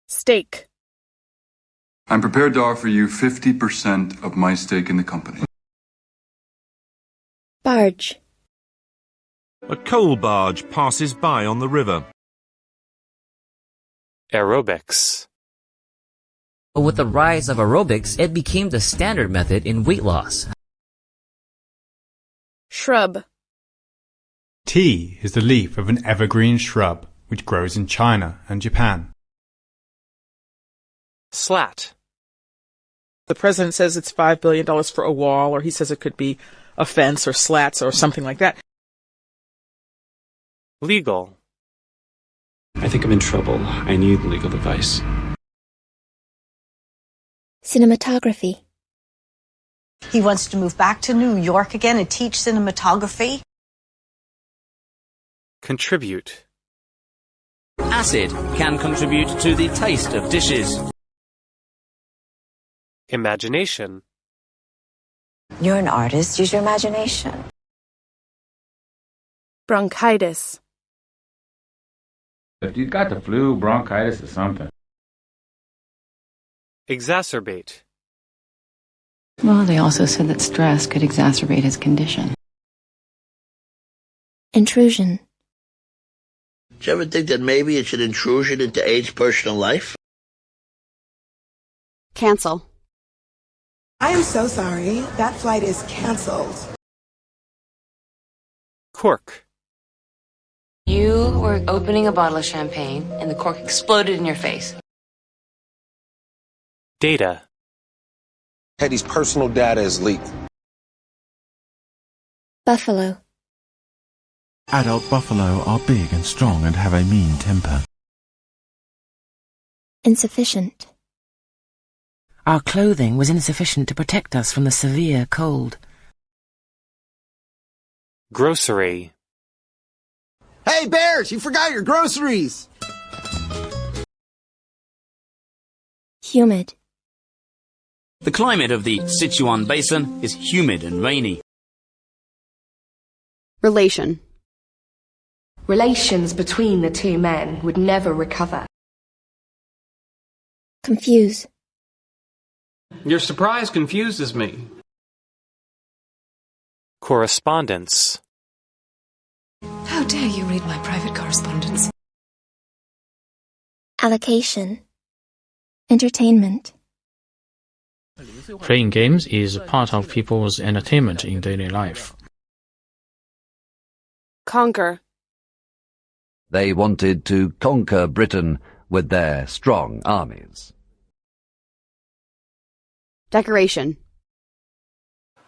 Stake. I'm prepared to offer you 50% of my stake in the company. Barge. A coal barge passes by on the river. Aerobics. With the rise of aerobics, it became the standard method in weight loss. Shrub. Tea is the leaf of an evergreen shrub which grows in China and Japan. Slat. The president says it's $5 billion for a wall, or he says it could be a fence or slats or something like that. Legal. I think I'm in trouble. I need legal advice. Cinematography. He wants to move back to New York again and teach cinematography. Contribute. Acid can contribute to the taste of dishes. Imagination. You're an artist. Use your imagination. Bronchitis. If you got the flu, bronchitis, or something. Exacerbate. Well, they also said that stress could exacerbate his condition. Intrusion. Do you ever think that maybe it's an intrusion into A's personal life? Cancel. I am so sorry. That flight is canceled. Cork. You were opening a bottle of champagne and the cork exploded in your face. Data. Teddy's personal data is leaked. Buffalo. Adult buffalo are big and strong and have a mean temper. Insufficient. Our clothing was insufficient to protect us from the severe cold. Grocery. Hey, Bears, you forgot your groceries! Humid. The climate of the Sichuan Basin is humid and rainy. Relation. Relations between the two men would never recover. Confuse. Your surprise confuses me. Correspondence. How dare you read my private correspondence? Allocation. Entertainment. Playing games is part of people's entertainment in daily life. Conquer. They wanted to conquer Britain with their strong armies. Decoration.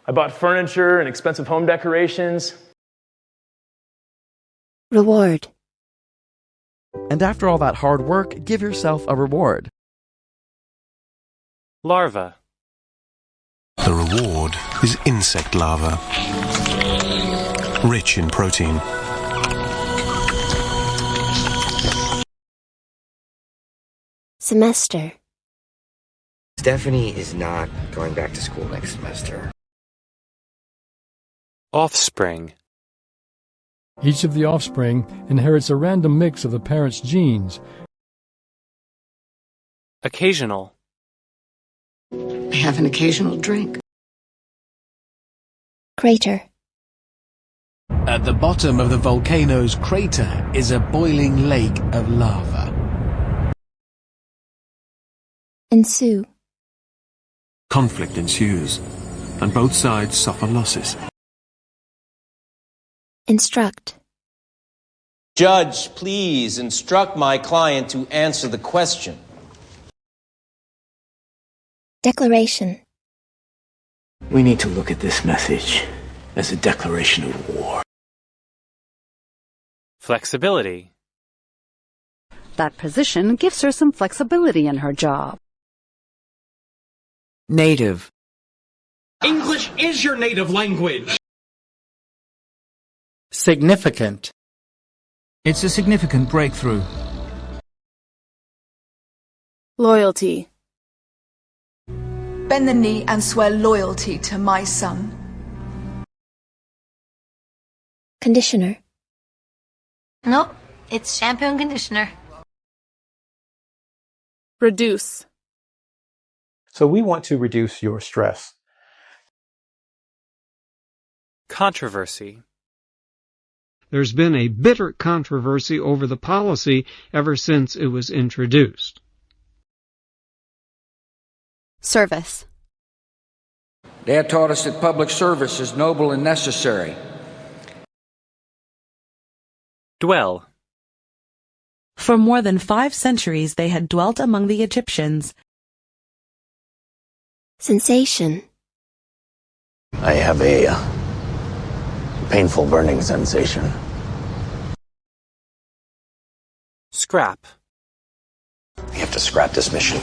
I bought furniture and expensive home decorations. Reward. And after all that hard work, give yourself a reward. Larva. The reward is insect larva, rich in protein. Semester. Stephanie is not going back to school next semester. Offspring. Each of the offspring inherits a random mix of the parent's genes. Occasional. I have an occasional drink. Crater. At the bottom of the volcano's crater is a boiling lake of lava. Ensue. Conflict ensues, and both sides suffer losses. Instruct. Judge, please instruct my client to answer the question. Declaration. We need to look at this message as a declaration of war. Flexibility. That position gives her some flexibility in her job. Native. English is your native language. Significant. It's a significant breakthrough. Loyalty. Bend the knee and swear loyalty to my son. Conditioner. Nope, it's shampoo and conditioner. Reduce. So we want to reduce your stress. Controversy. There's been a bitter controversy over the policy ever since it was introduced. Service. Dad taught us that public service is noble and necessary. Dwell. For more than 5 centuries they had dwelt among the Egyptians. Sensation. I have a painful burning sensation. Scrap. We have to scrap this mission.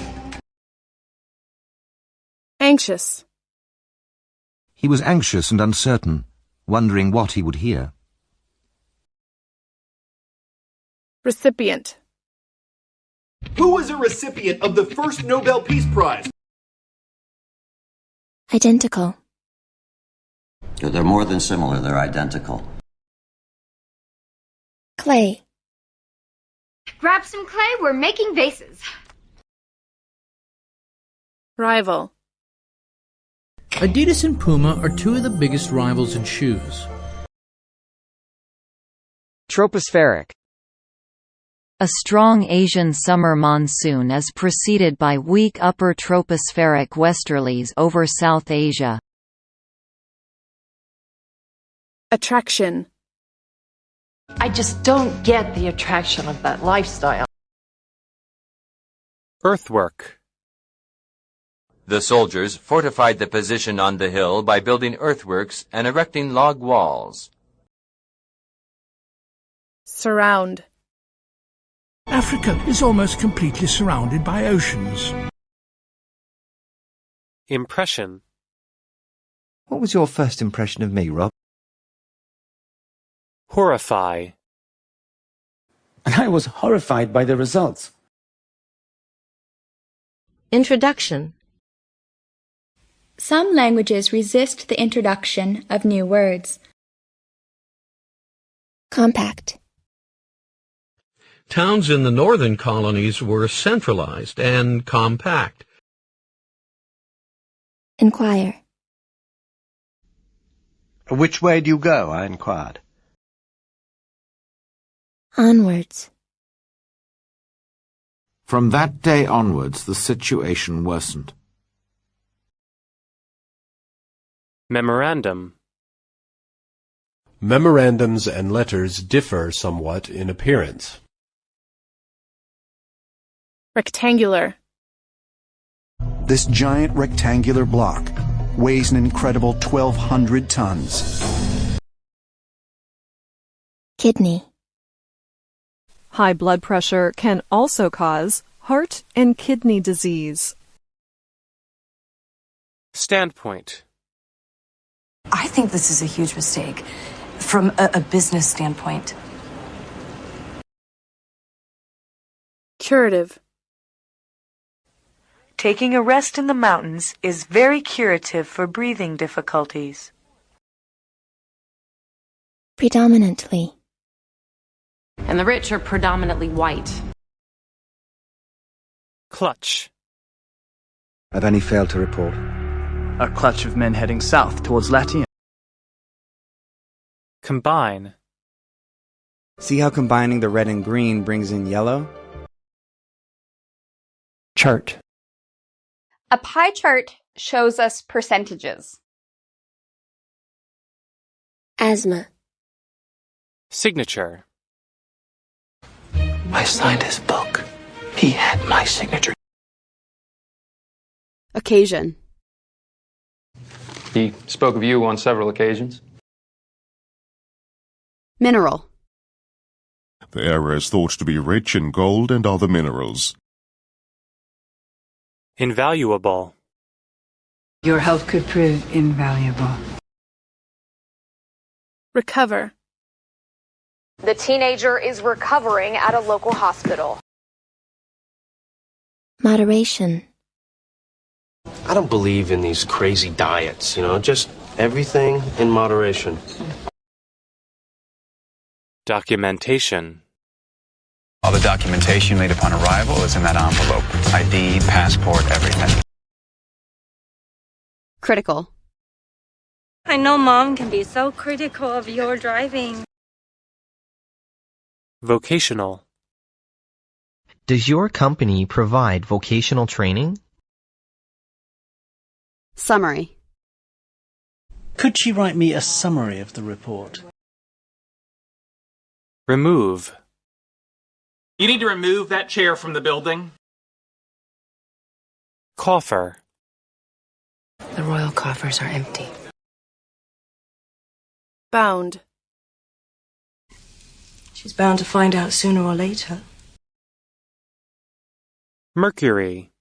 Anxious. He was anxious and uncertain, wondering what he would hear. Recipient. Who was a recipient of the first Nobel Peace Prize? Identical. They're more than similar, they're identical. Clay. Grab some clay, we're making vases. Rival. Adidas and Puma are two of the biggest rivals in shoes. Tropospheric. A strong Asian summer monsoon is preceded by weak upper tropospheric westerlies over South Asia. Attraction. I just don't get the attraction of that lifestyle. Earthwork. The soldiers fortified the position on the hill by building earthworks and erecting log walls. Surround. Africa is almost completely surrounded by oceans. Impression. What was your first impression of me, Rob? Horrify. And I was horrified by the results. Introduction. Some languages resist the introduction of new words. Compact. Towns in the northern colonies were centralized and compact. Inquire. Which way do you go? I inquired. Onwards. From that day onwards, the situation worsened. Memorandum. Memorandums and letters differ somewhat in appearance. Rectangular. This giant rectangular block weighs an incredible 1,200 tons. Kidney. High blood pressure can also cause heart and kidney disease. Standpoint. I think this is a huge mistake from a business standpoint. Curative. Taking a rest in the mountains is very curative for breathing difficulties. Predominantly. And the rich are predominantly white. Clutch. I've only failed to report. A clutch of men heading south towards Latium. Combine. See how combining the red and green brings in yellow? Chart. A pie chart shows us percentages. Asthma. Signature. I signed his book. He had my signature. Occasion. He spoke of you on several occasions. Mineral. The area is thought to be rich in gold and other minerals. Invaluable. Your help could prove invaluable. Recover. The teenager is recovering at a local hospital. Moderation. I don't believe in these crazy diets, just everything in moderation. Documentation. All the documentation made upon arrival is in that envelope. ID, passport, everything. Critical. I know Mom can be so critical of your driving. Vocational. Does your company provide vocational training? Summary. Could she write me a summary of the report? Remove. You need to remove that chair from the building. Coffer. The royal coffers are empty. Bound. She's bound to find out sooner or later. Mercury.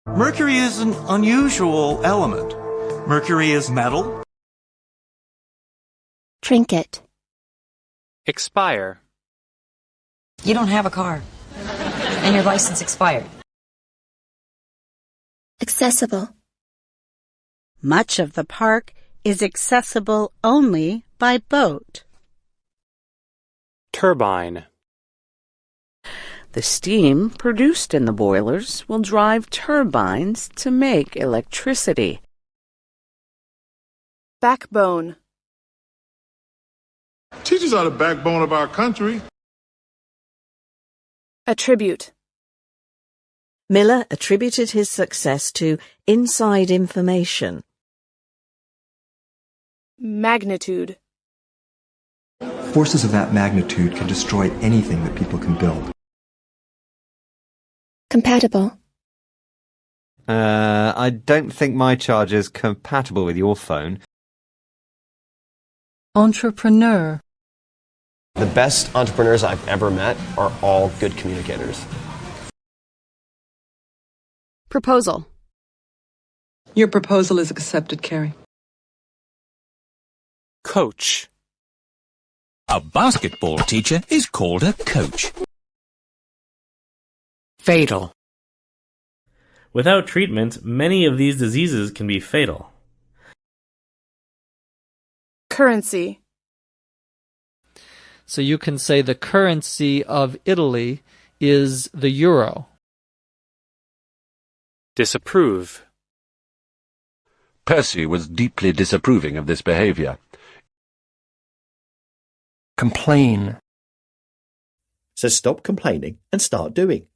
Mercury is an unusual element. Mercury is metal. Trinket. Expire. You don't have a car, and your license expired. Accessible. Much of the park is accessible only by boat. Turbine. The steam produced in the boilers will drive turbines to make electricity. Backbone. Teachers are the backbone of our country. Attribute. Miller attributed his success to inside information. Magnitude. Forces of that magnitude can destroy anything that people can build. Compatible. I don't think my charger is compatible with your phone. Entrepreneur. The best entrepreneurs I've ever met are all good communicators. Proposal. Your proposal is accepted, Carrie. Coach. A basketball teacher is called a coach. Fatal. Without treatment, many of these diseases can be fatal. Currency. So you can say the currency of Italy is the euro. Disapprove. Percy was deeply disapproving of this behavior. Complain. So stop complaining and start doing.